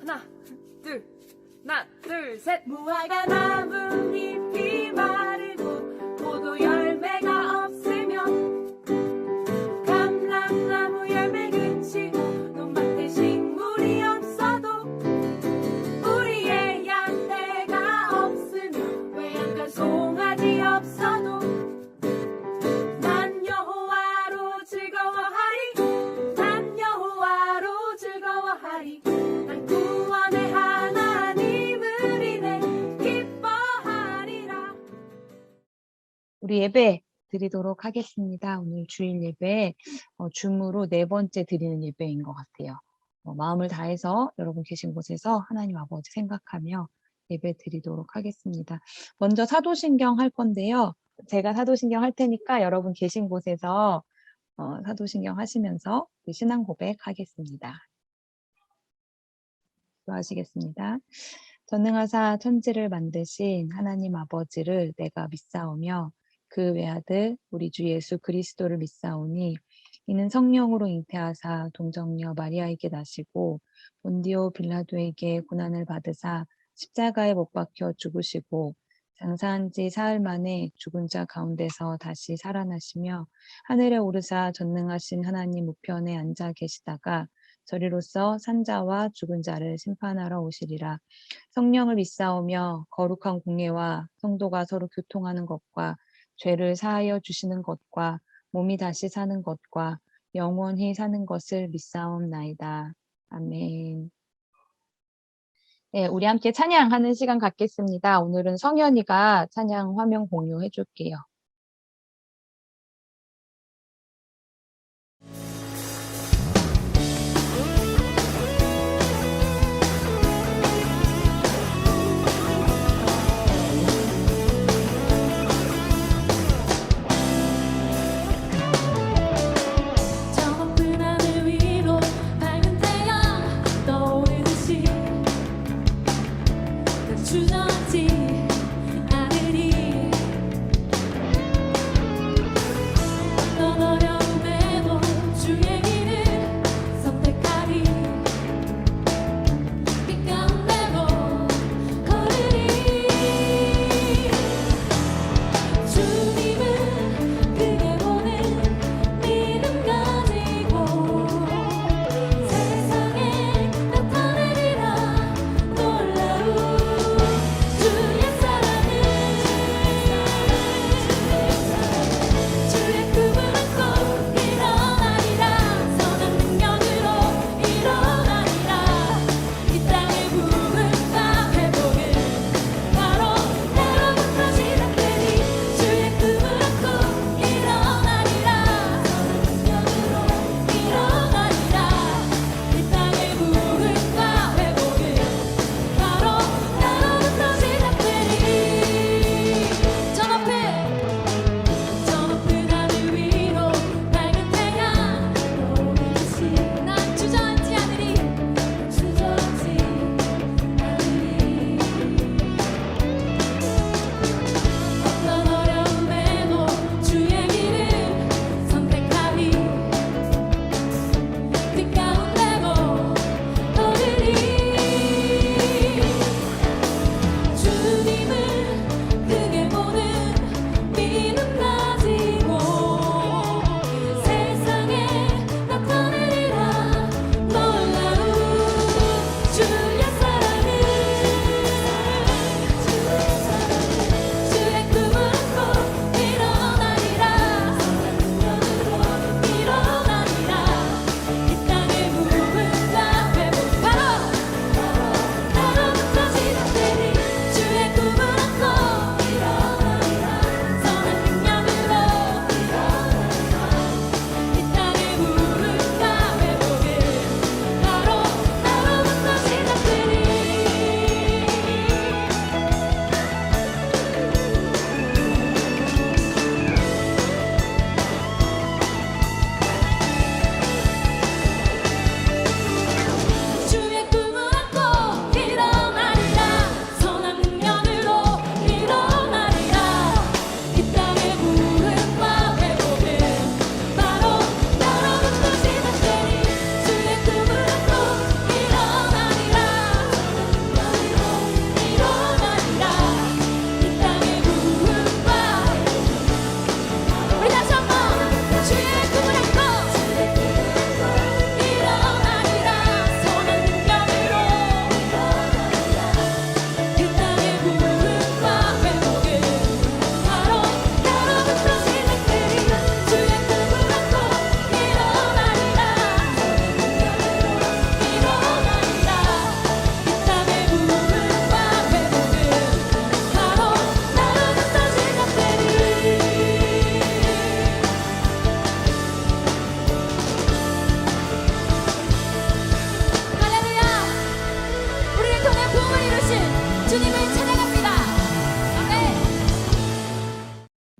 하나, 둘, 셋. 무화과 나뭇잎이 마르고 포도 열매가 없으면 감람나무 열매 그치고 논밭에 식물이 없어도 우리의 양떼가 없으면 외양간 송아지 없어도 난 여호와로 즐거워하리 난 여호와로 즐거워하리 난 구원의 하나님을 인해 기뻐하리라. 우리 예배 드리도록 하겠습니다. 오늘 주일 예배 줌으로 4번째 드리는 예배인 것 같아요. 마음을 다해서 여러분 계신 곳에서 하나님 아버지 생각하며 예배 드리도록 하겠습니다. 먼저 사도신경 할 건데요. 제가 사도신경 할 테니까 여러분 계신 곳에서 사도신경 하시면서 신앙 고백하겠습니다. 기도하시겠습니다. 전능하사 천지를 만드신 하나님 아버지를 내가 믿사오며 그 외아들 우리 주 예수 그리스도를 믿사오니 이는 성령으로 잉태하사 동정녀 마리아에게 나시고 본디오 빌라도에게 고난을 받으사 십자가에 못 박혀 죽으시고 장사한 지 사흘 만에 죽은 자 가운데서 다시 살아나시며 하늘에 오르사 전능하신 하나님 우편에 앉아 계시다가 저리로서 산자와 죽은 자를 심판하러 오시리라. 성령을 믿사오며 거룩한 공예와 성도가 서로 교통하는 것과 죄를 사하여 주시는 것과 몸이 다시 사는 것과 영원히 사는 것을 믿사옵나이다. 아멘. 네, 우리 함께 찬양하는 시간 갖겠습니다. 오늘은 성현이가 찬양 화면 공유해 줄게요. 저 높은 하늘 위로 밝은 태양 떠오르듯이 난 주저하지 않으리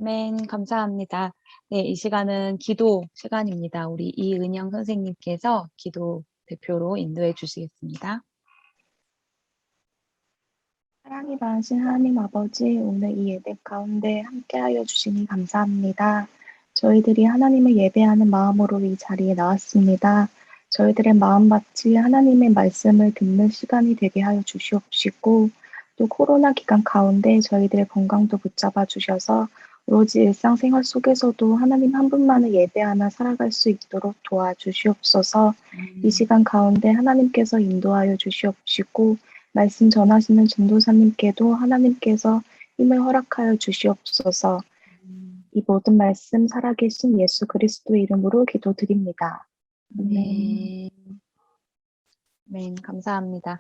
아멘. 감사합니다. 네, 이 시간은 기도 시간입니다. 우리 이은영 선생님께서 기도 대표로 인도해 주시겠습니다. 사랑이 많으신 하나님 아버지, 오늘 이 예배 가운데 함께하여 주시니 감사합니다. 저희들이 하나님을 예배하는 마음으로 이 자리에 나왔습니다. 저희들의 마음밭이 하나님의 말씀을 듣는 시간이 되게 하여 주시옵시고, 또 코로나 기간 가운데 저희들의 건강도 붙잡아 주셔서 오로지 일상생활 속에서도 하나님 한 분만을 예배하며 살아갈 수 있도록 도와주시옵소서. 이 시간 가운데 하나님께서 인도하여 주시옵시고, 말씀 전하시는 전도사님께도 하나님께서 힘을 허락하여 주시옵소서. 이 모든 말씀 살아계신 예수 그리스도의 이름으로 기도드립니다. 네. 아멘. 감사합니다.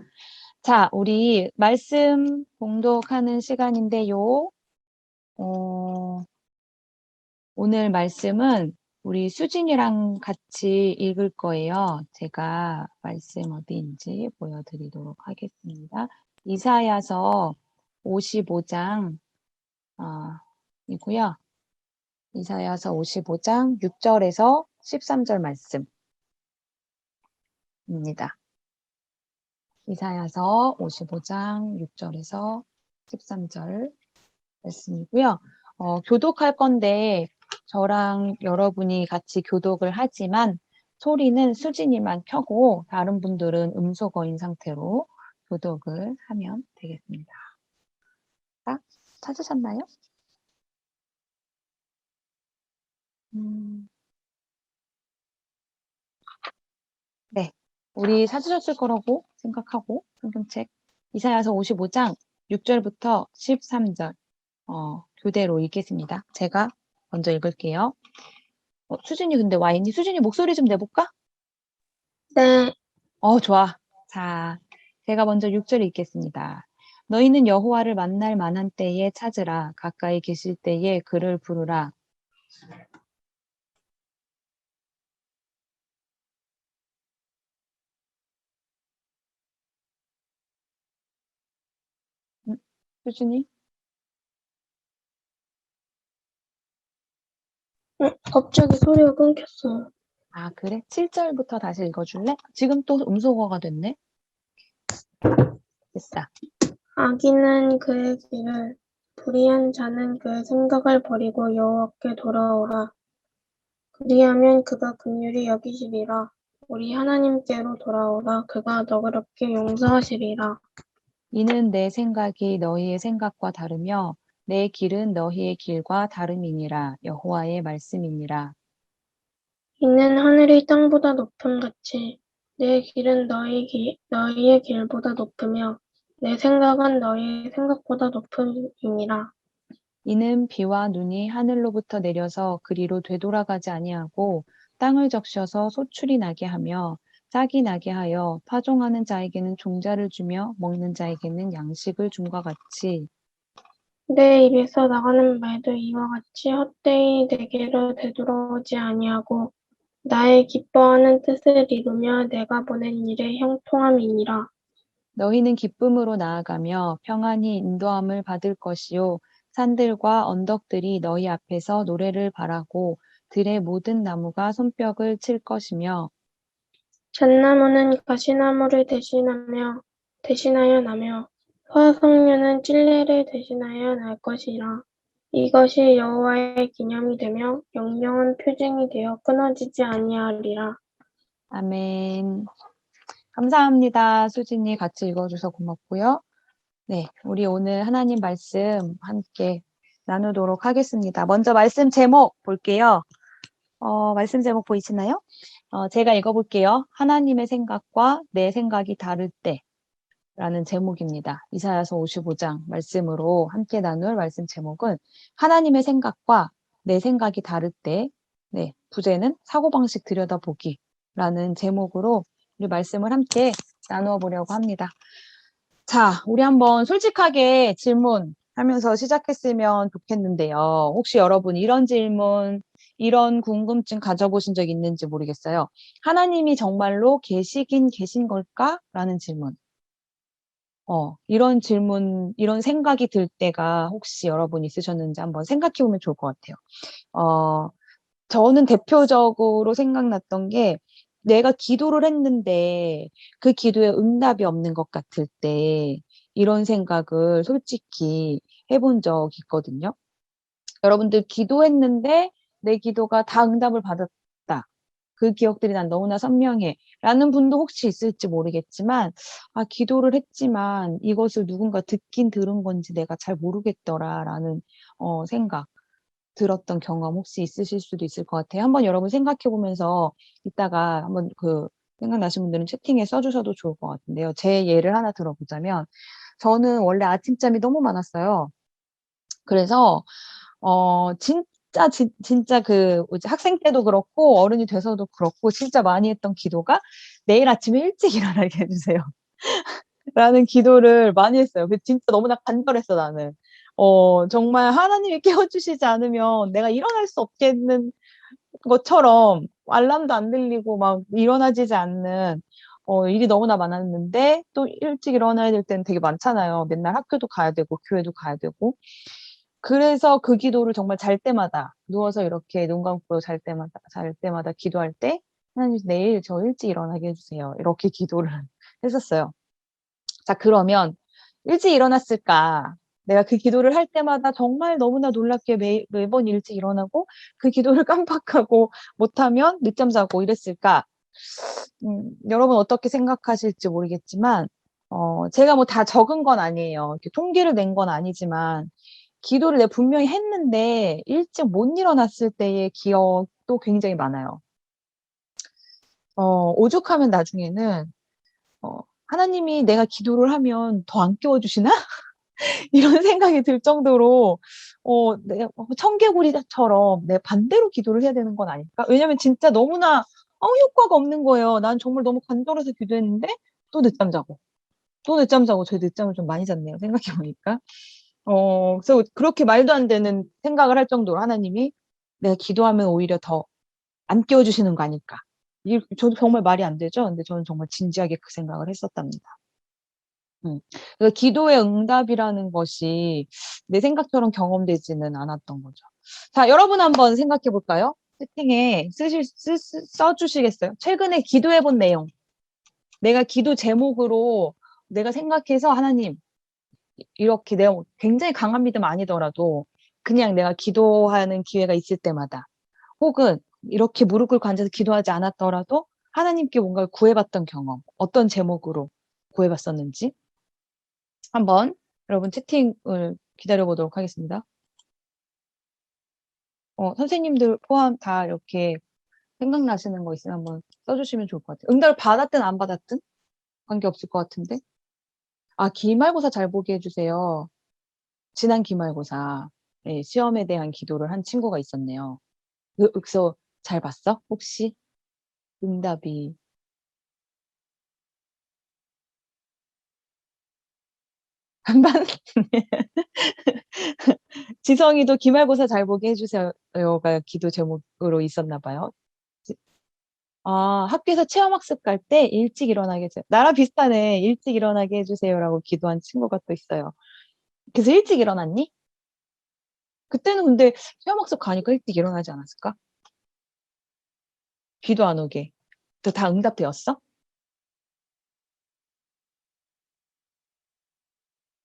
자, 우리 말씀 봉독하는 시간인데요. 오늘 말씀은 우리 수진이랑 같이 읽을 거예요. 제가 말씀 어디인지 보여드리도록 하겠습니다. 이사야서 55장 이고요. 이사야서 55장 6절에서 13절 말씀입니다. 이사야서 55장 6절에서 13절 말씀이고요. 교독할 건데 저랑 여러분이 같이 교독을 하지만 소리는 수진이만 켜고 다른 분들은 음소거인 상태로 교독을 하면 되겠습니다. 자, 찾으셨나요? 네, 우리 찾으셨을 거라고 생각하고 성경책 이사야서 55장 6절부터 13절 교대로 읽겠습니다. 제가 먼저 읽을게요. 수진이 근데 와 있니? 수진이 목소리 좀 내볼까? 네. 좋아. 자, 제가 먼저 6절 읽겠습니다. 너희는 여호와를 만날 만한 때에 찾으라. 가까이 계실 때에 그를 부르라. 수진이? 갑자기 소리가 끊겼어요. 아, 그래? 7절부터 다시 읽어줄래? 지금 또 음소거가 됐네? 됐다. 악인은 그의 길을, 불의한 자는 그의 생각을 버리고 여호와께 돌아오라. 그리하면 그가 긍휼히 여기시리라. 우리 하나님께로 돌아오라. 그가 너그럽게 용서하시리라. 이는 내 생각이 너희의 생각과 다르며 내 길은 너희의 길과 다름이니라. 여호와의 말씀이니라. 이는 하늘이 땅보다 높음같이 내 길은 너희의 길보다 높으며 내 생각은 너희의 생각보다 높음이니라. 이는 비와 눈이 하늘로부터 내려서 그리로 되돌아가지 아니하고 땅을 적셔서 소출이 나게 하며 싹이 나게 하여 파종하는 자에게는 종자를 주며 먹는 자에게는 양식을 줌과 같이 내 입에서 나가는 말도 이와 같이 헛되이 내게로 되돌아오지 아니하고 나의 기뻐하는 뜻을 이루며 내가 보낸 일에 형통함이니라. 너희는 기쁨으로 나아가며 평안히 인도함을 받을 것이요 산들과 언덕들이 너희 앞에서 노래를 바라고 들의 모든 나무가 손뼉을 칠 것이며 잣나무는 가시나무를 대신하여 나며 화석류는 찔레를 대신하여 날 것이라. 이것이 여호와의 기념이 되며 영영한 표징이 되어 끊어지지 아니하리라. 아멘. 감사합니다. 수진이 같이 읽어줘서 고맙고요. 네, 우리 오늘 하나님 말씀 함께 나누도록 하겠습니다. 먼저 말씀 제목 볼게요. 말씀 제목 보이시나요? 제가 읽어볼게요. 하나님의 생각과 내 생각이 다를 때라는 제목입니다. 이사야서 55장 말씀으로 함께 나눌 말씀 제목은 하나님의 생각과 내 생각이 다를 때, 네, 부제는 사고방식 들여다보기라는 제목으로 우리 말씀을 함께 나누어 보려고 합니다. 자, 우리 한번 솔직하게 질문하면서 시작했으면 좋겠는데요. 혹시 여러분 이런 질문, 이런 궁금증 가져보신 적 있는지 모르겠어요. 하나님이 정말로 계시긴 계신 걸까? 라는 질문. 이런 질문, 이런 생각이 들 때가 혹시 여러분 있으셨는지 한번 생각해 보면 좋을 것 같아요. 저는 대표적으로 생각났던 게 내가 기도를 했는데 그 기도에 응답이 없는 것 같을 때 이런 생각을 솔직히 해본 적이 있거든요. 여러분들 기도했는데 내 기도가 다 응답을 받았다. 그 기억들이 난 너무나 선명해. 라는 분도 혹시 있을지 모르겠지만, 기도를 했지만 이것을 누군가 듣긴 들은 건지 내가 잘 모르겠더라. 라는 생각 들었던 경험 혹시 있으실 수도 있을 것 같아요. 한번 여러분 생각해 보면서 이따가 한번 생각나신 분들은 채팅에 써주셔도 좋을 것 같은데요. 제 예를 하나 들어보자면, 저는 원래 아침잠이 너무 많았어요. 그래서 진짜 뭐지, 학생 때도 그렇고, 어른이 돼서도 그렇고, 진짜 많이 했던 기도가 내일 아침에 일찍 일어나게 해주세요. 라는 기도를 많이 했어요. 진짜 너무나 간절했어, 나는. 정말 하나님이 깨워주시지 않으면 내가 일어날 수 없겠는 것처럼 알람도 안 들리고 막 일어나지지 않는 일이 너무나 많았는데 또 일찍 일어나야 될 때는 되게 많잖아요. 맨날 학교도 가야 되고 교회도 가야 되고. 그래서 그 기도를 정말 잘 때마다 누워서 이렇게 눈 감고 잘 때마다 기도할 때 하나님 내일 저 일찍 일어나게 해주세요. 이렇게 기도를 했었어요. 자, 그러면 일찍 일어났을까? 내가 그 기도를 할 때마다 정말 너무나 놀랍게 매번 일찍 일어나고 그 기도를 깜빡하고 못하면 늦잠 자고 이랬을까? 여러분 어떻게 생각하실지 모르겠지만, 제가 뭐 다 적은 건 아니에요. 이렇게 통계를 낸 건 아니지만, 기도를 내가 분명히 했는데 일찍 못 일어났을 때의 기억도 굉장히 많아요. 오죽하면 나중에는 하나님이 내가 기도를 하면 더 안 깨워주시나? 이런 생각이 들 정도로 내가 청개구리처럼 내 반대로 기도를 해야 되는 건 아닐까? 왜냐면 진짜 너무나 효과가 없는 거예요. 난 정말 너무 간절해서 기도했는데 또 늦잠 자고 또 늦잠 자고 저 늦잠을 좀 많이 잤네요. 생각해 보니까. 그래서 그렇게 말도 안 되는 생각을 할 정도로 하나님이 내가 기도하면 오히려 더 안 깨워주시는 거 아닐까? 저도 정말 말이 안 되죠? 근데 저는 정말 진지하게 그 생각을 했었답니다. 그래서 기도의 응답이라는 것이 내 생각처럼 경험되지는 않았던 거죠. 자, 여러분 한번 생각해 볼까요? 채팅에 써주시겠어요? 최근에 기도해 본 내용. 내가 기도 제목으로 내가 생각해서 하나님, 이렇게 내가 굉장히 강한 믿음 아니더라도 그냥 내가 기도하는 기회가 있을 때마다 혹은 이렇게 무릎 꿇고 앉아서 기도하지 않았더라도 하나님께 뭔가를 구해봤던 경험, 어떤 제목으로 구해봤었는지 한번 여러분 채팅을 기다려보도록 하겠습니다. 선생님들 포함 다 이렇게 생각나시는 거 있으면 한번 써주시면 좋을 것 같아요. 응답을 받았든 안 받았든 관계없을 것 같은데. 기말고사 잘 보게 해주세요. 지난 기말고사 시험에 대한 기도를 한 친구가 있었네요. 그래서 잘 봤어? 혹시? 응답이. 안 봤, 지성이도 기말고사 잘 보게 해주세요가 기도 제목으로 있었나 봐요. 학교에서 체험학습 갈 때 일찍 일어나게 해주세요. 나랑 비슷하네. 일찍 일어나게 해주세요라고 기도한 친구가 또 있어요. 그래서 일찍 일어났니? 그때는 근데 체험학습 가니까 일찍 일어나지 않았을까? 기도 안 오게. 또 다 응답되었어?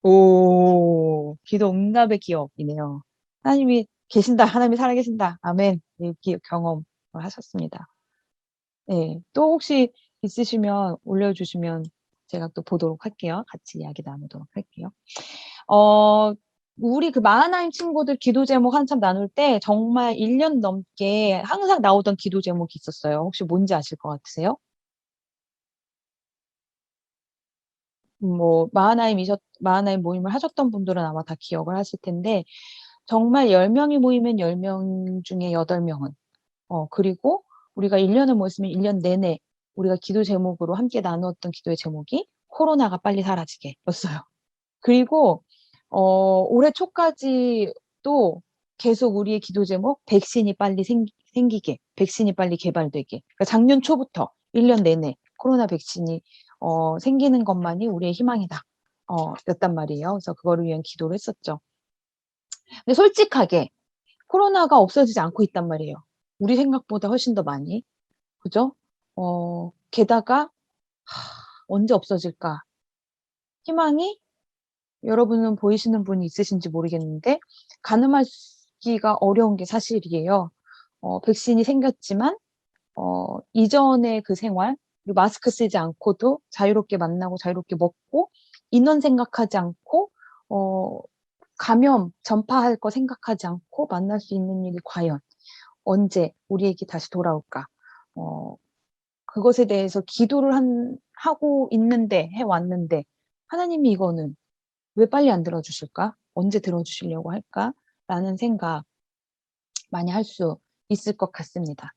오, 기도 응답의 기억이네요. 하나님이 계신다. 하나님이 살아계신다. 아멘. 이 경험을 하셨습니다. 네. 또 혹시 있으시면 올려주시면 제가 또 보도록 할게요. 같이 이야기 나누도록 할게요. 우리 그 마하나임 친구들 기도 제목 한참 나눌 때 정말 1년 넘게 항상 나오던 기도 제목이 있었어요. 혹시 뭔지 아실 것 같으세요? 뭐, 마하나임 모임을 하셨던 분들은 아마 다 기억을 하실 텐데, 정말 10명이 모이면 10명 중에 8명은, 그리고 우리가 1년을 모였으면 1년 내내 우리가 기도 제목으로 함께 나누었던 기도의 제목이 코로나가 빨리 사라지게 였어요. 그리고 올해 초까지 또 계속 우리의 기도 제목 백신이 빨리 생기게, 백신이 빨리 개발되게. 그러니까 작년 초부터 1년 내내 코로나 백신이 생기는 것만이 우리의 희망이다. 였단 말이에요. 그래서 그거를 위한 기도를 했었죠. 근데 솔직하게 코로나가 없어지지 않고 있단 말이에요. 우리 생각보다 훨씬 더 많이. 그죠? 게다가 언제 없어질까? 희망이 여러분은 보이시는 분이 있으신지 모르겠는데 가늠하기가 어려운 게 사실이에요. 백신이 생겼지만 이전의 그 생활, 그리고 마스크 쓰지 않고도 자유롭게 만나고 자유롭게 먹고 인원 생각하지 않고 감염 전파할 거 생각하지 않고 만날 수 있는 일이 과연 언제 우리에게 다시 돌아올까? 그것에 대해서 기도를 하고 있는데 해왔는데 하나님이 이거는 왜 빨리 안 들어주실까? 언제 들어주시려고 할까? 라는 생각 많이 할 수 있을 것 같습니다.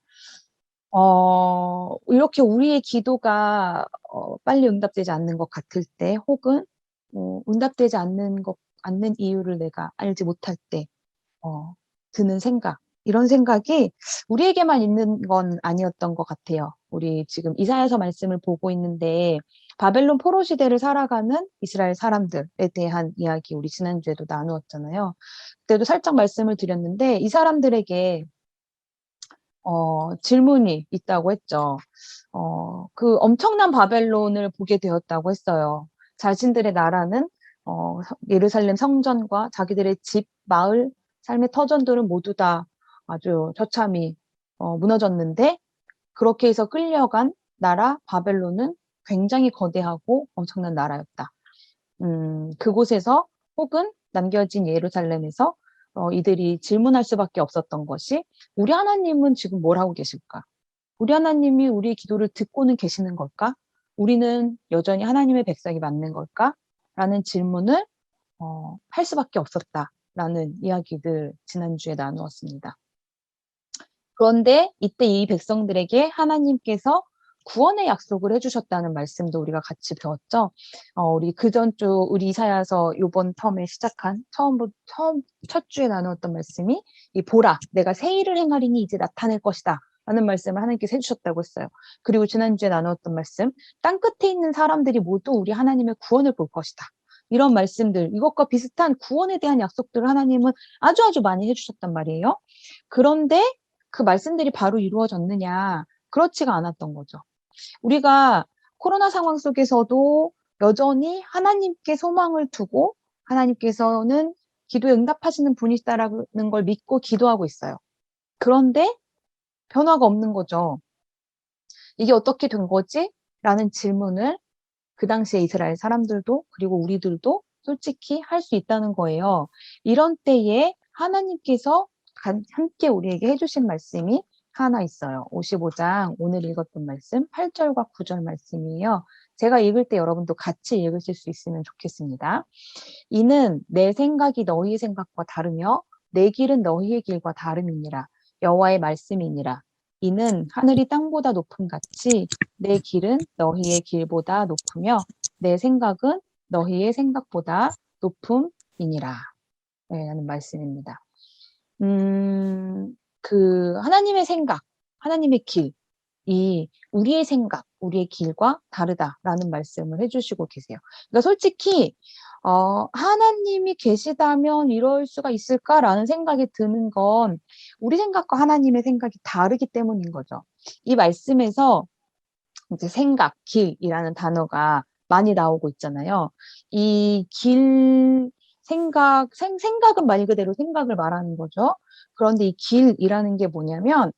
이렇게 우리의 기도가 빨리 응답되지 않는 것 같을 때 혹은 응답되지 않는 이유를 내가 알지 못할 때 드는 생각, 이런 생각이 우리에게만 있는 건 아니었던 것 같아요. 우리 지금 이사야서 말씀을 보고 있는데 바벨론 포로 시대를 살아가는 이스라엘 사람들에 대한 이야기 우리 지난주에도 나누었잖아요. 그때도 살짝 말씀을 드렸는데 이 사람들에게 질문이 있다고 했죠. 그 엄청난 바벨론을 보게 되었다고 했어요. 자신들의 나라는 예루살렘 성전과 자기들의 집, 마을, 삶의 터전들은 모두 다 아주 처참히 무너졌는데 그렇게 해서 끌려간 나라 바벨론은 굉장히 거대하고 엄청난 나라였다. 그곳에서 혹은 남겨진 예루살렘에서 이들이 질문할 수밖에 없었던 것이 우리 하나님은 지금 뭘 하고 계실까? 우리 하나님이 우리의 기도를 듣고는 계시는 걸까? 우리는 여전히 하나님의 백성이 맞는 걸까? 라는 질문을 할 수밖에 없었다라는 이야기들 지난주에 나누었습니다. 그런데 이때 이 백성들에게 하나님께서 구원의 약속을 해주셨다는 말씀도 우리가 같이 배웠죠. 우리 그전주 우리 이사야서 요번 텀에 시작한 첫 주에 나누었던 말씀이 이 보라 내가 새 일을 행하리니 이제 나타낼 것이다 라는 말씀을 하나님께서 해주셨다고 했어요. 그리고 지난주에 나누었던 말씀 땅 끝에 있는 사람들이 모두 우리 하나님의 구원을 볼 것이다. 이런 말씀들 이것과 비슷한 구원에 대한 약속들을 하나님은 아주 많이 해주셨단 말이에요. 그런데 그 말씀들이 바로 이루어졌느냐? 그렇지가 않았던 거죠. 우리가 코로나 상황 속에서도 여전히 하나님께 소망을 두고 하나님께서는 기도에 응답하시는 분이시다라는 걸 믿고 기도하고 있어요. 그런데 변화가 없는 거죠. 이게 어떻게 된 거지? 라는 질문을 그 당시에 이스라엘 사람들도 그리고 우리들도 솔직히 할 수 있다는 거예요. 이런 때에 하나님께서 함께 우리에게 해주신 말씀이 하나 있어요. 55장 오늘 읽었던 말씀 8절과 9절 말씀이에요. 제가 읽을 때 여러분도 같이 읽으실 수 있으면 좋겠습니다. 이는 내 생각이 너희의 생각과 다르며 내 길은 너희의 길과 다름이니라. 여호와의 말씀이니라. 이는 하늘이 땅보다 높음 같이 내 길은 너희의 길보다 높으며 내 생각은 너희의 생각보다 높음이니라. 네, 라는 말씀입니다. 그 하나님의 생각, 하나님의 길, 이 우리의 생각, 우리의 길과 다르다라는 말씀을 해주시고 계세요. 그러니까 솔직히 하나님이 계시다면 이럴 수가 있을까라는 생각이 드는 건 우리 생각과 하나님의 생각이 다르기 때문인 거죠. 이 말씀에서 이제 생각, 길이라는 단어가 많이 나오고 있잖아요. 이 길, 생각은 말 그대로 생각을 말하는 거죠. 그런데 이 길이라는 게 뭐냐면,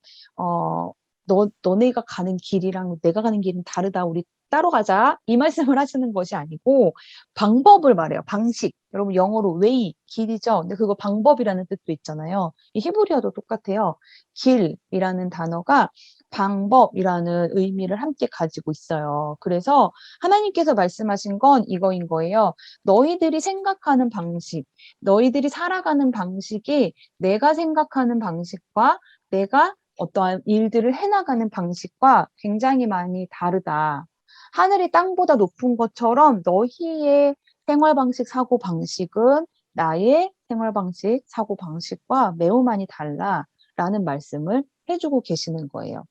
너네가 가는 길이랑 내가 가는 길은 다르다. 우리 따로 가자. 이 말씀을 하시는 것이 아니고, 방법을 말해요. 방식. 여러분, 영어로 way, 길이죠. 근데 그거 방법이라는 뜻도 있잖아요. 이 히브리어도 똑같아요. 길이라는 단어가 방법이라는 의미를 함께 가지고 있어요. 그래서 하나님께서 말씀하신 건 이거인 거예요. 너희들이 생각하는 방식, 너희들이 살아가는 방식이 내가 생각하는 방식과 내가 어떠한 일들을 해나가는 방식과 굉장히 많이 다르다. 하늘이 땅보다 높은 것처럼 너희의 생활 방식, 사고 방식은 나의 생활 방식, 사고 방식과 매우 많이 달라라는 말씀을 해주고 계시는 거예요.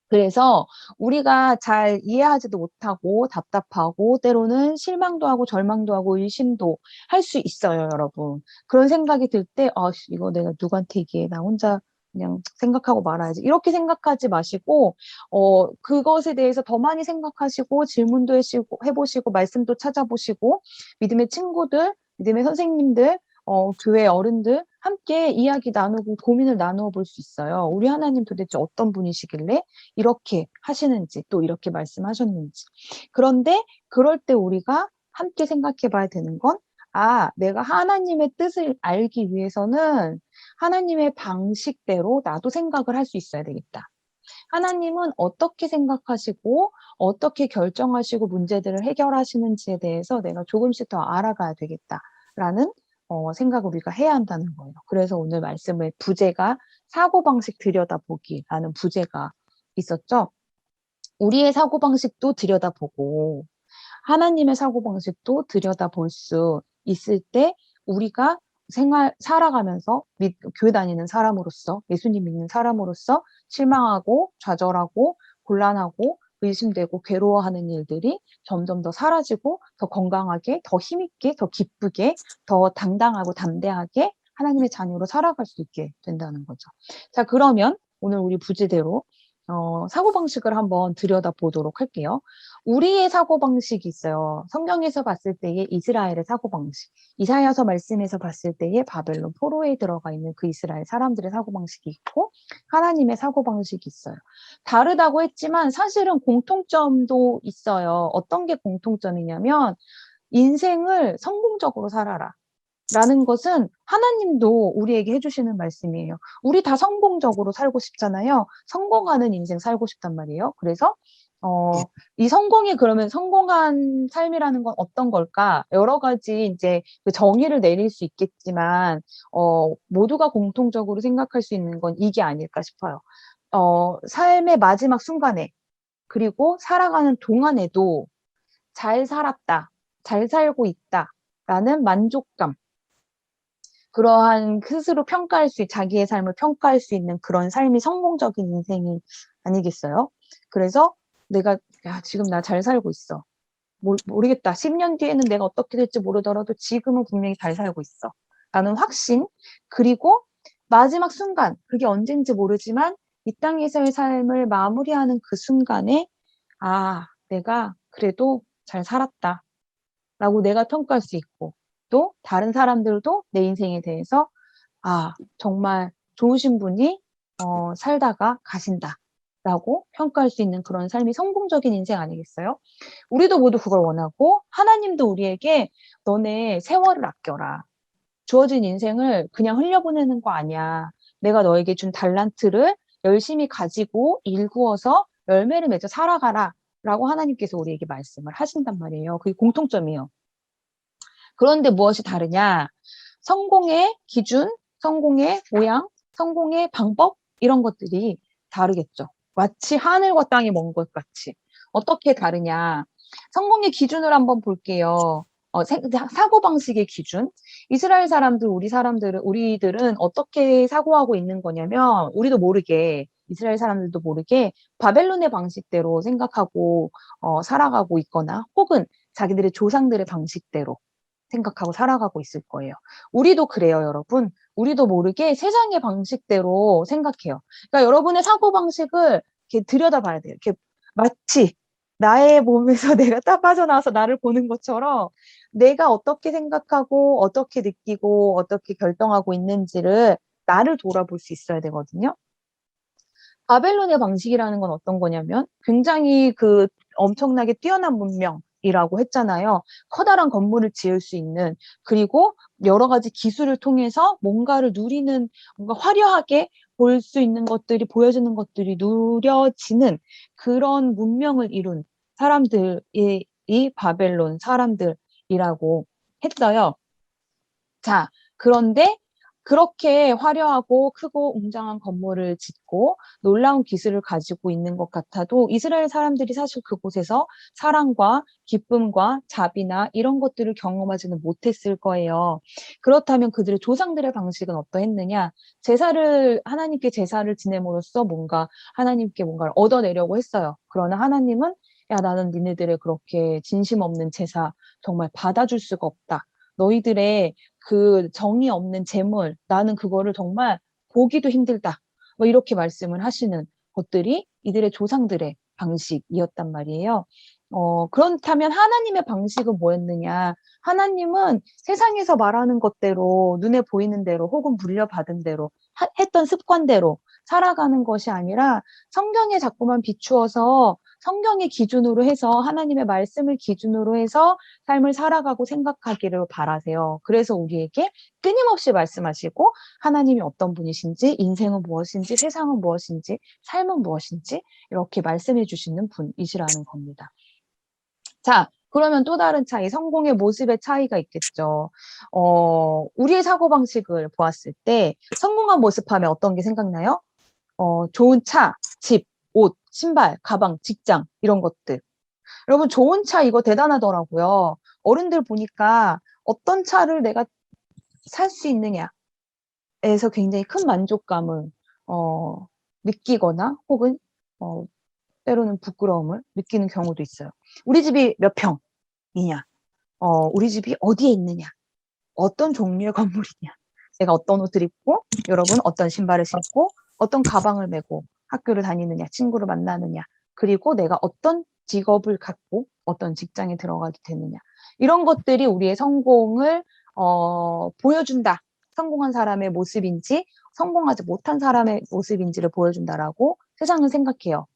그래서 우리가 잘 이해하지도 못하고 답답하고 때로는 실망도 하고 절망도 하고 의심도 할 수 있어요, 여러분. 그런 생각이 들 때, 이거 내가 누구한테 얘기해? 나 혼자 그냥 생각하고 말아야지. 이렇게 생각하지 마시고, 그것에 대해서 더 많이 생각하시고, 질문도 해보시고, 말씀도 찾아보시고, 믿음의 친구들, 믿음의 선생님들, 교회 어른들, 함께 이야기 나누고 고민을 나누어 볼 수 있어요. 우리 하나님 도대체 어떤 분이시길래 이렇게 하시는지 또 이렇게 말씀하셨는지. 그런데 그럴 때 우리가 함께 생각해 봐야 되는 건 내가 하나님의 뜻을 알기 위해서는 하나님의 방식대로 나도 생각을 할 수 있어야 되겠다. 하나님은 어떻게 생각하시고 어떻게 결정하시고 문제들을 해결하시는지에 대해서 내가 조금씩 더 알아가야 되겠다라는 생각을 우리가 해야 한다는 거예요. 그래서 오늘 말씀의 부제가 사고방식 들여다보기라는 부제가 있었죠. 우리의 사고방식도 들여다보고 하나님의 사고방식도 들여다볼 수 있을 때 우리가 살아가면서 교회 다니는 사람으로서 예수님 믿는 사람으로서 실망하고 좌절하고 곤란하고 의심되고 괴로워하는 일들이 점점 더 사라지고 더 건강하게 더 힘있게 더 기쁘게 더 당당하고 담대하게 하나님의 자녀로 살아갈 수 있게 된다는 거죠. 자, 그러면 오늘 우리 부제대로 사고방식을 한번 들여다보도록 할게요. 우리의 사고방식이 있어요. 성경에서 봤을 때의 이스라엘의 사고방식, 이사야서 말씀에서 봤을 때의 바벨론 포로에 들어가 있는 그 이스라엘 사람들의 사고방식이 있고 하나님의 사고방식이 있어요. 다르다고 했지만 사실은 공통점도 있어요. 어떤 게 공통점이냐면 인생을 성공적으로 살아라. 라는 것은 하나님도 우리에게 해주시는 말씀이에요. 우리 다 성공적으로 살고 싶잖아요. 성공하는 인생 살고 싶단 말이에요. 그래서 이 그러면 성공한 삶이라는 건 어떤 걸까? 여러 가지 이제 그 정의를 내릴 수 있겠지만 모두가 공통적으로 생각할 수 있는 건 이게 아닐까 싶어요. 삶의 마지막 순간에 그리고 살아가는 동안에도 잘 살았다, 잘 살고 있다라는 만족감. 그러한 스스로 자기의 삶을 평가할 수 있는 그런 삶이 성공적인 인생이 아니겠어요? 그래서 지금 나 잘 살고 있어. 모르겠다. 10년 뒤에는 내가 어떻게 될지 모르더라도 지금은 분명히 잘 살고 있어. 라는 확신, 그리고 마지막 순간, 그게 언젠지 모르지만 이 땅에서의 삶을 마무리하는 그 순간에 내가 그래도 잘 살았다. 라고 내가 평가할 수 있고 또 다른 사람들도 내 인생에 대해서 정말 좋으신 분이 살다가 가신다라고 평가할 수 있는 그런 삶이 성공적인 인생 아니겠어요? 우리도 모두 그걸 원하고 하나님도 우리에게 너네 세월을 아껴라. 주어진 인생을 그냥 흘려보내는 거 아니야. 내가 너에게 준 달란트를 열심히 가지고 일구어서 열매를 맺어 살아가라. 라고 하나님께서 우리에게 말씀을 하신단 말이에요. 그게 공통점이에요. 그런데 무엇이 다르냐? 성공의 기준, 성공의 모양, 성공의 방법 이런 것들이 다르겠죠. 마치 하늘과 땅이 먼 것 같이. 어떻게 다르냐? 성공의 기준을 한번 볼게요. 사고방식의 기준. 이스라엘 사람들, 우리들은 어떻게 사고하고 있는 거냐면, 우리도 모르게, 이스라엘 사람들도 모르게 바벨론의 방식대로 생각하고 살아가고 있거나, 혹은 자기들의 조상들의 방식대로 생각하고 살아가고 있을 거예요. 우리도 그래요, 여러분. 우리도 모르게 세상의 방식대로 생각해요. 그러니까 여러분의 사고방식을 이렇게 들여다봐야 돼요. 이렇게 마치 나의 몸에서 내가 딱 빠져나와서 나를 보는 것처럼 내가 어떻게 생각하고 어떻게 느끼고 어떻게 결정하고 있는지를 나를 돌아볼 수 있어야 되거든요. 바벨론의 방식이라는 건 어떤 거냐면 굉장히 그 엄청나게 뛰어난 문명이라고 했잖아요. 커다란 건물을 지을 수 있는, 그리고 여러 가지 기술을 통해서 뭔가를 누리는, 뭔가 화려하게 볼 수 있는 것들이, 보여지는 것들이 누려지는 그런 문명을 이룬 사람들이 바벨론 사람들이라고 했어요. 자, 그런데 그렇게 화려하고 크고 웅장한 건물을 짓고 놀라운 기술을 가지고 있는 것 같아도 이스라엘 사람들이 사실 그곳에서 사랑과 기쁨과 자비나 이런 것들을 경험하지는 못했을 거예요. 그렇다면 그들의 조상들의 방식은 어떠했느냐? 하나님께 제사를 지냄으로써 뭔가 하나님께 뭔가를 얻어내려고 했어요. 그러나 하나님은 야, 나는 니네들의 그렇게 진심 없는 제사 정말 받아줄 수가 없다. 너희들의 그 정이 없는 재물, 나는 그거를 정말 보기도 힘들다. 뭐 이렇게 말씀을 하시는 것들이 이들의 조상들의 방식이었단 말이에요. 그렇다면 하나님의 방식은 뭐였느냐? 하나님은 세상에서 말하는 것대로, 눈에 보이는 대로, 혹은 물려받은 대로, 했던 습관대로 살아가는 것이 아니라 성경에 자꾸만 비추어서 성경의 기준으로 해서 하나님의 말씀을 기준으로 해서 삶을 살아가고 생각하기를 바라세요. 그래서 우리에게 끊임없이 말씀하시고 하나님이 어떤 분이신지, 인생은 무엇인지, 세상은 무엇인지, 삶은 무엇인지 이렇게 말씀해 주시는 분이시라는 겁니다. 자, 그러면 또 다른 차이, 성공의 모습의 차이가 있겠죠. 우리의 사고방식을 보았을 때 성공한 모습하면 어떤 게 생각나요? 좋은 차, 집, 옷, 신발, 가방, 직장 이런 것들. 여러분 좋은 차 이거 대단하더라고요. 어른들 보니까 어떤 차를 내가 살 수 있느냐에서 굉장히 큰 만족감을 느끼거나 혹은 때로는 부끄러움을 느끼는 경우도 있어요. 우리 집이 몇 평이냐? 우리 집이 어디에 있느냐? 어떤 종류의 건물이냐? 내가 어떤 옷을 입고 여러분 어떤 신발을 신고 어떤 가방을 메고 학교를 다니느냐, 친구를 만나느냐, 그리고 내가 어떤 직업을 갖고 어떤 직장에 들어가게 되느냐. 이런 것들이 우리의 성공을 보여준다. 성공한 사람의 모습인지 성공하지 못한 사람의 모습인지를 보여준다라고 세상은 생각해요.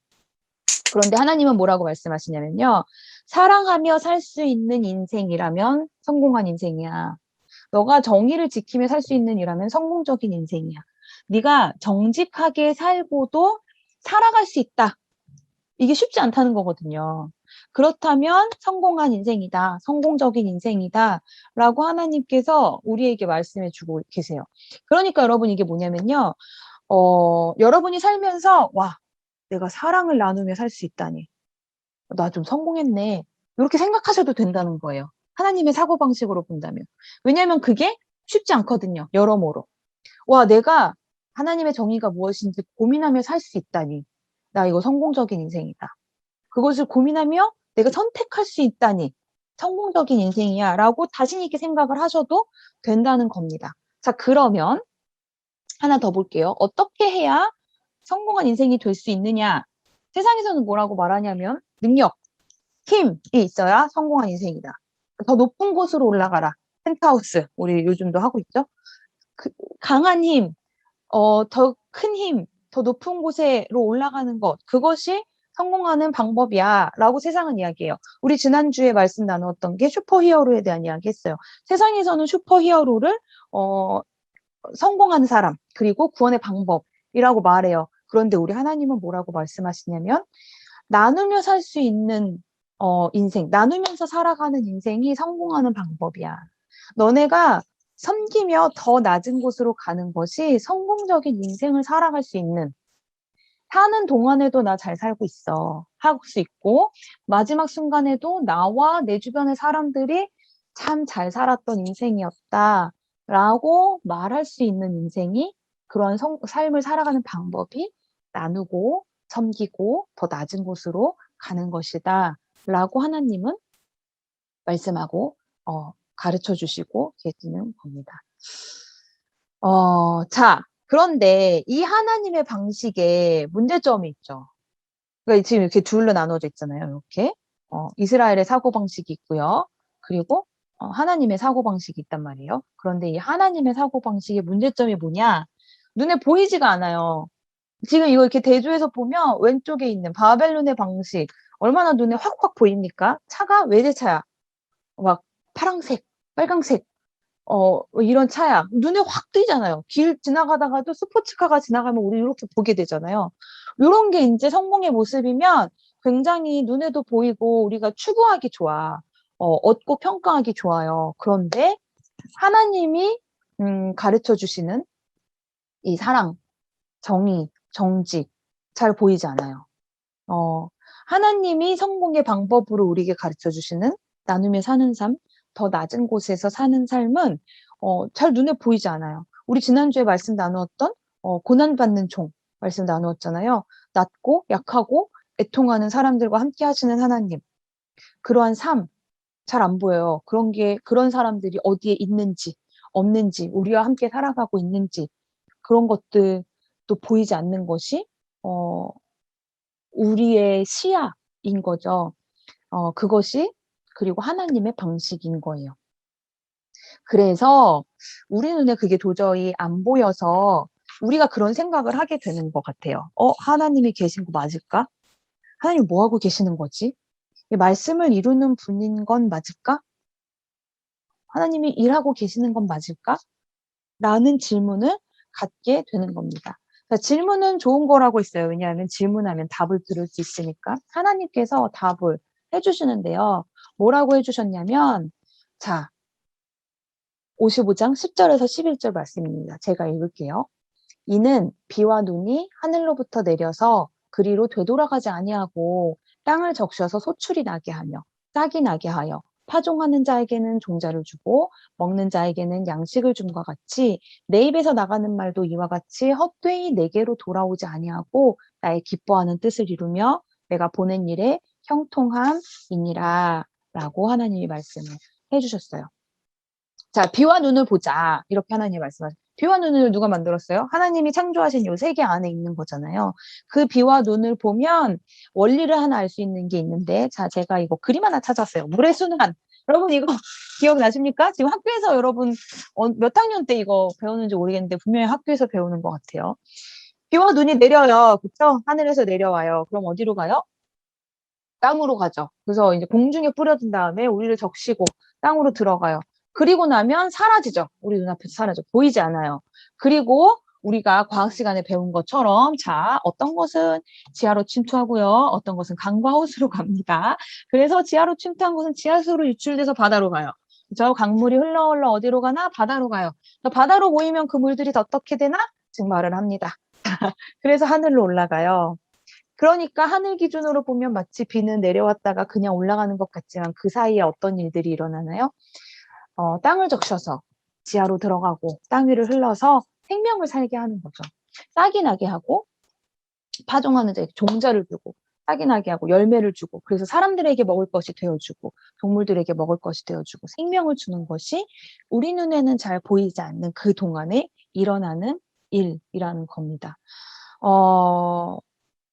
그런데 하나님은 뭐라고 말씀하시냐면요. 사랑하며 살 수 있는 인생이라면 성공한 인생이야. 너가 정의를 지키며 살 수 있는 이라면 성공적인 인생이야. 네가 정직하게 살고도 살아갈 수 있다. 이게 쉽지 않다는 거거든요. 그렇다면 성공한 인생이다. 성공적인 인생이다. 라고 하나님께서 우리에게 말씀해 주고 계세요. 그러니까 여러분 이게 뭐냐면요. 여러분이 살면서 와, 내가 사랑을 나누며 살 수 있다니. 나 좀 성공했네. 이렇게 생각하셔도 된다는 거예요. 하나님의 사고방식으로 본다면. 왜냐하면 그게 쉽지 않거든요. 여러모로. 와, 내가 하나님의 정의가 무엇인지 고민하며 살 수 있다니. 나 이거 성공적인 인생이다. 그것을 고민하며 내가 선택할 수 있다니. 성공적인 인생이야. 라고 자신 있게 생각을 하셔도 된다는 겁니다. 자, 그러면 하나 더 볼게요. 어떻게 해야 성공한 인생이 될 수 있느냐? 세상에서는 뭐라고 말하냐면 능력, 힘이 있어야 성공한 인생이다. 더 높은 곳으로 올라가라. 펜트하우스. 우리 요즘도 하고 있죠. 강한 힘, 더 큰 힘, 더 높은 곳으로 올라가는 것. 그것이 성공하는 방법이야. 라고 세상은 이야기해요. 우리 지난주에 말씀 나누었던 게 슈퍼히어로에 대한 이야기 했어요. 세상에서는 슈퍼히어로를, 성공한 사람, 그리고 구원의 방법이라고 말해요. 그런데 우리 하나님은 뭐라고 말씀하시냐면, 나누며 살 수 있는 인생, 나누면서 살아가는 인생이 성공하는 방법이야. 너네가 섬기며 더 낮은 곳으로 가는 것이 성공적인 인생을 살아갈 수 있는, 사는 동안에도 나 잘 살고 있어. 할 수 있고, 마지막 순간에도 나와 내 주변의 사람들이 참 잘 살았던 인생이었다. 라고 말할 수 있는 인생이 그런 삶을 살아가는 방법이 나누고 섬기고 더 낮은 곳으로 가는 것이다. 라고 하나님은 말씀하고 가르쳐 주시고 계시는 겁니다. 자, 그런데 이 하나님의 방식에 문제점이 있죠. 그러니까 지금 이렇게 둘로 나눠져 있잖아요. 이렇게 이스라엘의 사고방식이 있고요. 그리고 하나님의 사고방식이 있단 말이에요. 그런데 이 하나님의 사고방식의 문제점이 뭐냐? 눈에 보이지가 않아요. 지금 이거 이렇게 대조해서 보면 왼쪽에 있는 바벨론의 방식 얼마나 눈에 확확 보입니까? 차가 외제차야. 막 파랑색, 빨강색, 이런 차야. 눈에 확 띄잖아요. 길 지나가다가도 스포츠카가 지나가면 우리 이렇게 보게 되잖아요. 이런 게 이제 성공의 모습이면 굉장히 눈에도 보이고 우리가 추구하기 좋아. 얻고 평가하기 좋아요. 그런데 하나님이 가르쳐 주시는 이 사랑, 정의, 정직 잘 보이지 않아요. 하나님이 성공의 방법으로 우리에게 가르쳐 주시는 나누며 사는 삶, 더 낮은 곳에서 사는 삶은 잘 눈에 보이지 않아요. 우리 지난주에 말씀 나누었던 고난받는 종 말씀 나누었잖아요. 낮고 약하고 애통하는 사람들과 함께 하시는 하나님. 그러한 삶 잘 안 보여요. 그런 사람들이 어디에 있는지, 없는지, 우리와 함께 살아가고 있는지 그런 것들도 보이지 않는 것이 우리의 시야인 거죠. 그것이 그리고 하나님의 방식인 거예요. 그래서 우리 눈에 그게 도저히 안 보여서 우리가 그런 생각을 하게 되는 것 같아요. 하나님이 계신 거 맞을까? 하나님 뭐 하고 계시는 거지? 이 말씀을 이루는 분인 건 맞을까? 하나님이 일하고 계시는 건 맞을까? 라는 질문을 갖게 되는 겁니다. 질문은 좋은 거라고 있어요. 왜냐하면 질문하면 답을 들을 수 있으니까. 하나님께서 답을 해주시는데요. 뭐라고 해주셨냐면, 자, 55장 10절에서 11절 말씀입니다. 제가 읽을게요. 이는 비와 눈이 하늘로부터 내려서 그리로 되돌아가지 아니하고 땅을 적셔서 소출이 나게 하며 싹이 나게 하여 파종하는 자에게는 종자를 주고 먹는 자에게는 양식을 줌과 같이 내 입에서 나가는 말도 이와 같이 헛되이 내게로 돌아오지 아니하고 나의 기뻐하는 뜻을 이루며 내가 보낸 일에 형통함이니라 라고 하나님이 말씀을 해주셨어요. 자, 비와 눈을 보자. 이렇게 하나님이 말씀하셨어요. 비와 눈을 누가 만들었어요? 하나님이 창조하신 요 세계 안에 있는 거잖아요. 그 비와 눈을 보면 원리를 하나 알 수 있는 게 있는데, 자, 제가 이거 그림 하나 찾았어요. 물의 순환. 여러분 이거 기억나십니까? 지금 학교에서 여러분 몇 학년 때 이거 배우는지 모르겠는데 분명히 학교에서 배우는 것 같아요. 비와 눈이 내려요. 그쵸? 하늘에서 내려와요. 그럼 어디로 가요? 땅으로 가죠. 그래서 이제 공중에 뿌려진 다음에 우리를 적시고 땅으로 들어가요. 그리고 나면 사라지죠. 우리 눈앞에서 사라져. 보이지 않아요. 그리고 우리가 과학 시간에 배운 것처럼 자, 어떤 것은 지하로 침투하고요. 어떤 것은 강과 호수로 갑니다. 그래서 지하로 침투한 것은 지하수로 유출돼서 바다로 가요. 그죠? 강물이 흘러 어디로 가나? 바다로 가요. 바다로 모이면 그 물들이 어떻게 되나? 증발을 합니다. 그래서 하늘로 올라가요. 그러니까 하늘 기준으로 보면 마치 비는 내려왔다가 그냥 올라가는 것 같지만 그 사이에 어떤 일들이 일어나나요? 땅을 적셔서 지하로 들어가고 땅 위를 흘러서 생명을 살게 하는 거죠. 싹이 나게 하고 파종하는 자에게 종자를 주고 싹이 나게 하고 열매를 주고 그래서 사람들에게 먹을 것이 되어주고 동물들에게 먹을 것이 되어주고 생명을 주는 것이 우리 눈에는 잘 보이지 않는 그 동안에 일어나는 일이라는 겁니다.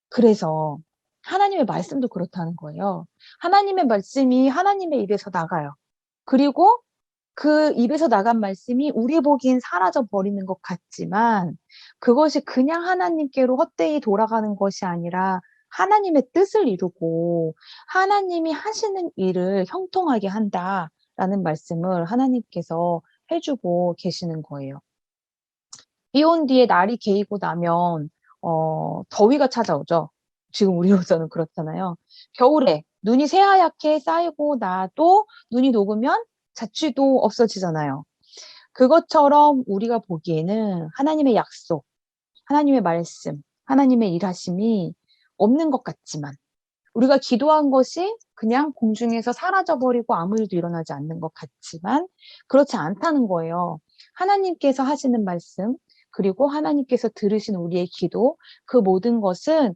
그래서 하나님의 말씀도 그렇다는 거예요. 하나님의 말씀이 하나님의 입에서 나가요. 그리고 그 입에서 나간 말씀이 우리 보기엔 사라져 버리는 것 같지만 그것이 그냥 하나님께로 헛되이 돌아가는 것이 아니라 하나님의 뜻을 이루고 하나님이 하시는 일을 형통하게 한다라는 말씀을 하나님께서 해주고 계시는 거예요. 비 온 뒤에 날이 개이고 나면 더위가 찾아오죠. 지금 우리로서는 그렇잖아요. 겨울에 눈이 새하얗게 쌓이고 나도 눈이 녹으면 자취도 없어지잖아요. 그것처럼 우리가 보기에는 하나님의 약속, 하나님의 말씀, 하나님의 일하심이 없는 것 같지만 우리가 기도한 것이 그냥 공중에서 사라져버리고 아무 일도 일어나지 않는 것 같지만 그렇지 않다는 거예요. 하나님께서 하시는 말씀, 그리고 하나님께서 들으신 우리의 기도, 그 모든 것은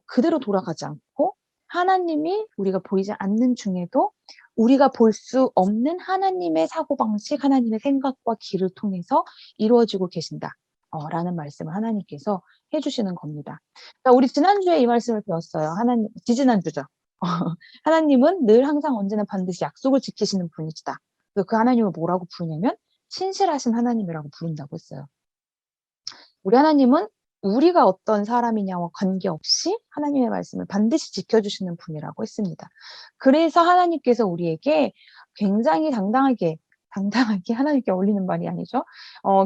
그대로 돌아가지 않고 하나님이 우리가 보이지 않는 중에도 우리가 볼 수 없는 하나님의 사고방식, 하나님의 생각과 길을 통해서 이루어지고 계신다. 라는 말씀을 하나님께서 해주시는 겁니다. 그러니까 우리 지난주에 이 말씀을 배웠어요. 지지난주죠. 하나님은 늘 항상 언제나 반드시 약속을 지키시는 분이시다. 그 하나님을 뭐라고 부르냐면 신실하신 하나님이라고 부른다고 했어요. 우리 하나님은 우리가 어떤 사람이냐와 관계없이 하나님의 말씀을 반드시 지켜주시는 분이라고 했습니다. 그래서 하나님께서 우리에게 굉장히 당당하게 하나님께 어울리는 말이 아니죠.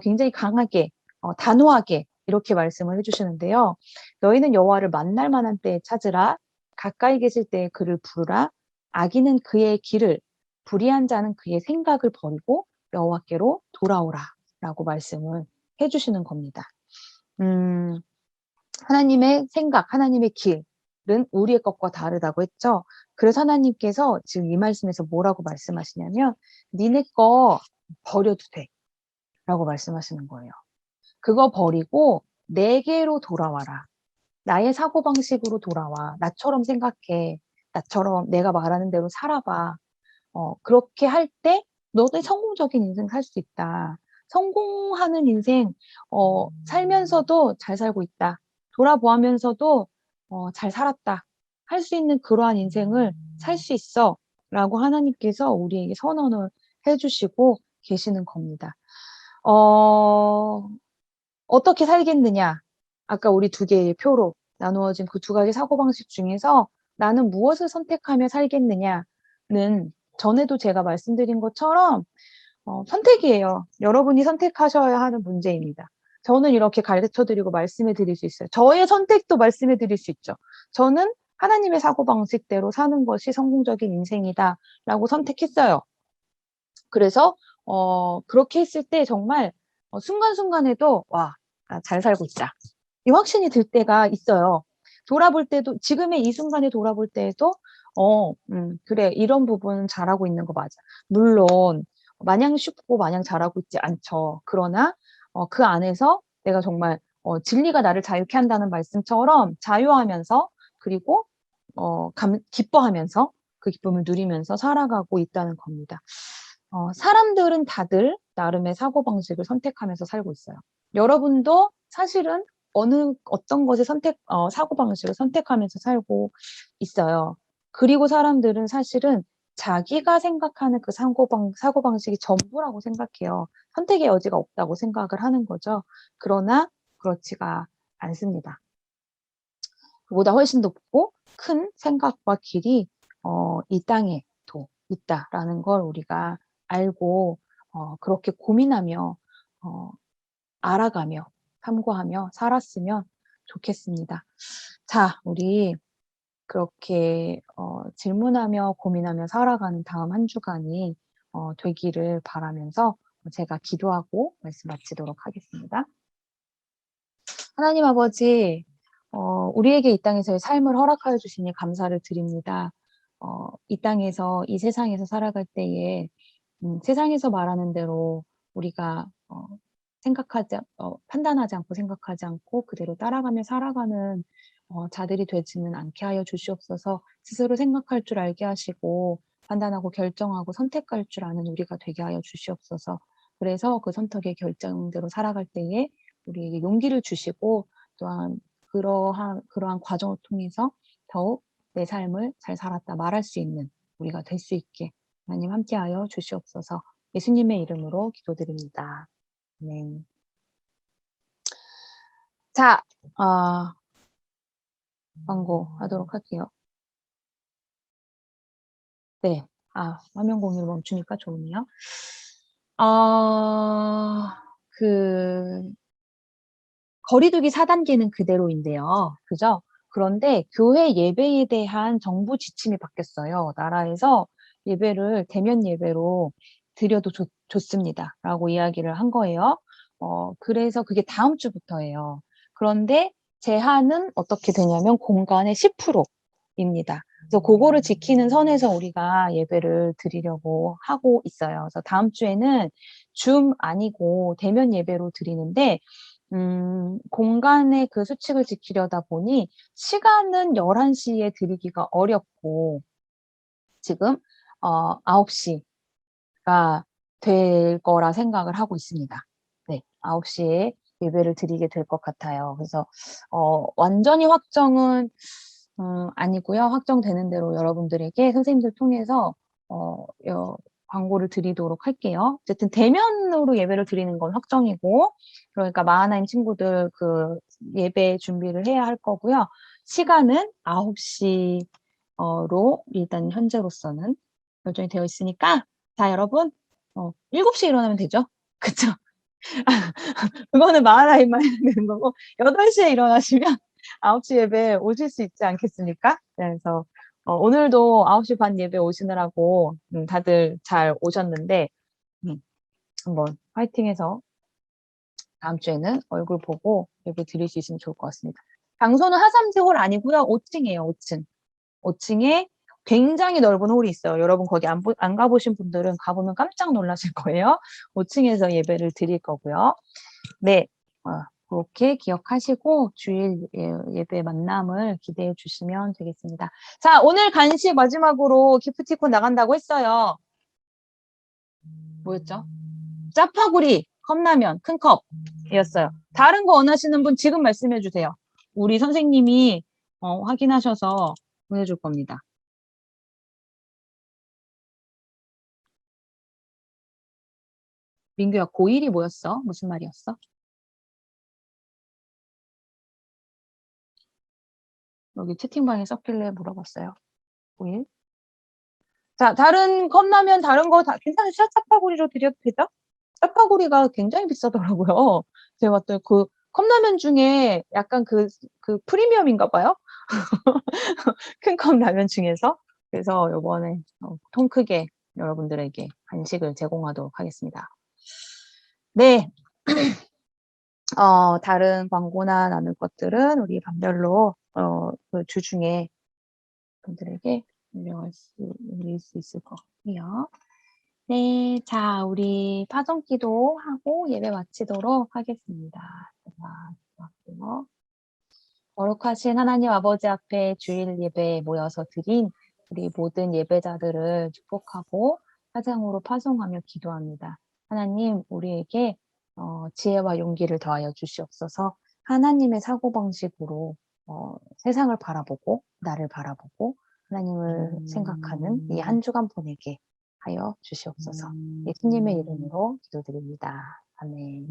굉장히 강하게, 단호하게 이렇게 말씀을 해주시는데요. 너희는 여호와를 만날 만한 때에 찾으라. 가까이 계실 때에 그를 부르라. 악인은 그의 길을, 불의한 자는 그의 생각을 버리고 여호와께로 돌아오라. 라고 말씀을 해주시는 겁니다. 하나님의 생각, 하나님의 길은 우리의 것과 다르다고 했죠. 그래서 하나님께서 지금 이 말씀에서 뭐라고 말씀하시냐면 니네 거 버려도 돼 라고 말씀하시는 거예요. 그거 버리고 내게로 돌아와라. 나의 사고방식으로 돌아와. 나처럼 생각해. 나처럼 내가 말하는 대로 살아봐. 그렇게 할 때 너도 성공적인 인생 살 수 있다. 성공하는 인생 살면서도 잘 살고 있다. 돌아보면서도 잘 살았다. 할 수 있는 그러한 인생을 살 수 있어. 라고 하나님께서 우리에게 선언을 해주시고 계시는 겁니다. 어떻게 살겠느냐? 아까 우리 두 개의 표로 나누어진 그 두 가지 사고방식 중에서 나는 무엇을 선택하며 살겠느냐는 전에도 제가 말씀드린 것처럼 선택이에요. 여러분이 선택하셔야 하는 문제입니다. 저는 이렇게 가르쳐드리고 말씀해 드릴 수 있어요. 저의 선택도 말씀해 드릴 수 있죠. 저는 하나님의 사고방식대로 사는 것이 성공적인 인생이다 라고 선택했어요. 그래서 그렇게 했을 때 정말 순간순간에도 와, 나 잘 살고 있다. 이 확신이 들 때가 있어요. 돌아볼 때도 지금의 이 순간에 돌아볼 때에도 그래 이런 부분 잘하고 있는 거 맞아. 물론 마냥 쉽고 마냥 잘하고 있지 않죠. 그러나 그 안에서 내가 정말 진리가 나를 자유케 한다는 말씀처럼 자유하면서 그리고 기뻐하면서 그 기쁨을 누리면서 살아가고 있다는 겁니다. 사람들은 다들 나름의 사고방식을 선택하면서 살고 있어요. 여러분도 사실은 어떤 것의 사고방식을 선택하면서 살고 있어요. 그리고 사람들은 사실은 자기가 생각하는 그 사고방식이 전부라고 생각해요. 선택의 여지가 없다고 생각을 하는 거죠. 그러나 그렇지가 않습니다. 그보다 훨씬 높고 큰 생각과 길이 이 땅에도 있다라는 걸 우리가 알고 그렇게 고민하며 알아가며 탐구하며 살았으면 좋겠습니다. 자, 우리 그렇게 질문하며 고민하며 살아가는 다음 한 주간이 되기를 바라면서 제가 기도하고 말씀 마치도록 하겠습니다. 하나님 아버지, 우리에게 이 땅에서의 삶을 허락하여 주시니 감사를 드립니다. 이 땅에서, 이 세상에서 살아갈 때에 세상에서 말하는 대로 우리가 판단하지 않고 생각하지 않고 그대로 따라가며 살아가는 자들이 되지는 않게 하여 주시옵소서. 스스로 생각할 줄 알게 하시고 판단하고 결정하고 선택할 줄 아는 우리가 되게 하여 주시옵소서. 그래서 그 선택의 결정대로 살아갈 때에 우리에게 용기를 주시고 또한 그러한 과정을 통해서 더욱 내 삶을 잘 살았다 말할 수 있는 우리가 될 수 있게 하나님 함께하여 주시옵소서. 예수님의 이름으로 기도드립니다. 네. 자, 광고하도록 할게요. 네. 화면 공유를 멈추니까 좋으네요. 거리두기 4단계는 그대로인데요. 그죠? 그런데 교회 예배에 대한 정부 지침이 바뀌었어요. 나라에서 예배를 대면 예배로 드려도 좋습니다. 라고 이야기를 한 거예요. 그래서 그게 다음 주부터예요. 그런데 제한은 어떻게 되냐면 공간의 10%입니다. 그래서 그거를 지키는 선에서 우리가 예배를 드리려고 하고 있어요. 그래서 다음 주에는 줌 아니고 대면 예배로 드리는데 공간의 그 수칙을 지키려다 보니 시간은 11시에 드리기가 어렵고 지금 9시가 될 거라 생각을 하고 있습니다. 네, 9시에 예배를 드리게 될 것 같아요. 그래서 완전히 확정은 아니고요. 확정되는 대로 여러분들에게 선생님들 통해서 광고를 드리도록 할게요. 어쨌든 대면으로 예배를 드리는 건 확정이고, 그러니까 마하나임 친구들 그 예배 준비를 해야 할 거고요. 시간은 9시로 일단 현재로서는 결정이 되어 있으니까, 자, 여러분, 7시에 일어나면 되죠? 그쵸? 그거는 마하나임만 해야 되는 거고, 8시에 일어나시면 9시 예배 오실 수 있지 않겠습니까? 그래서 오늘도 9시 반 예배 오시느라고 다들 잘 오셨는데 한번 화이팅해서 다음 주에는 얼굴 보고 예배 드릴 수 있으면 좋을 것 같습니다. 장소는 하삼지홀 아니고요. 5층이에요. 5층. 5층에 굉장히 넓은 홀이 있어요. 여러분 거기 안 가보신 분들은 가보면 깜짝 놀라실 거예요. 5층에서 예배를 드릴 거고요. 네, 그렇게 기억하시고 주일 예배 만남을 기대해 주시면 되겠습니다. 자, 오늘 간식 마지막으로 기프티콘 나간다고 했어요. 뭐였죠? 짜파구리, 컵라면, 큰 컵이었어요. 다른 거 원하시는 분 지금 말씀해 주세요. 우리 선생님이 확인하셔서 보내줄 겁니다. 민규야, 고1이 뭐였어? 무슨 말이었어? 여기 채팅방에 썼길래 물어봤어요. 고1. 자, 다른 컵라면 다른 거 다 괜찮으세요? 짜파구리로 드려도 되죠? 짜파구리가 굉장히 비싸더라고요. 제가 봤더니 그 컵라면 중에 약간 그 프리미엄인가 봐요. 큰 컵라면 중에서. 그래서 요번에 통 크게 여러분들에게 간식을 제공하도록 하겠습니다. 네. 다른 광고나 나눌 것들은 우리 반별로 그 주중에 분들에게 올릴 수 있을 것 같고요. 네, 자, 우리 파송기도 하고 예배 마치도록 하겠습니다. 고맙고요. 거룩하신 하나님 아버지 앞에 주일 예배에 모여서 드린 우리 모든 예배자들을 축복하고 사장으로 파송하며 기도합니다. 하나님, 우리에게 지혜와 용기를 더하여 주시옵소서. 하나님의 사고방식으로 세상을 바라보고 나를 바라보고 하나님을 생각하는 이 한 주간 보내게 하여 주시옵소서. 예수님의 이름으로 기도드립니다. 아멘.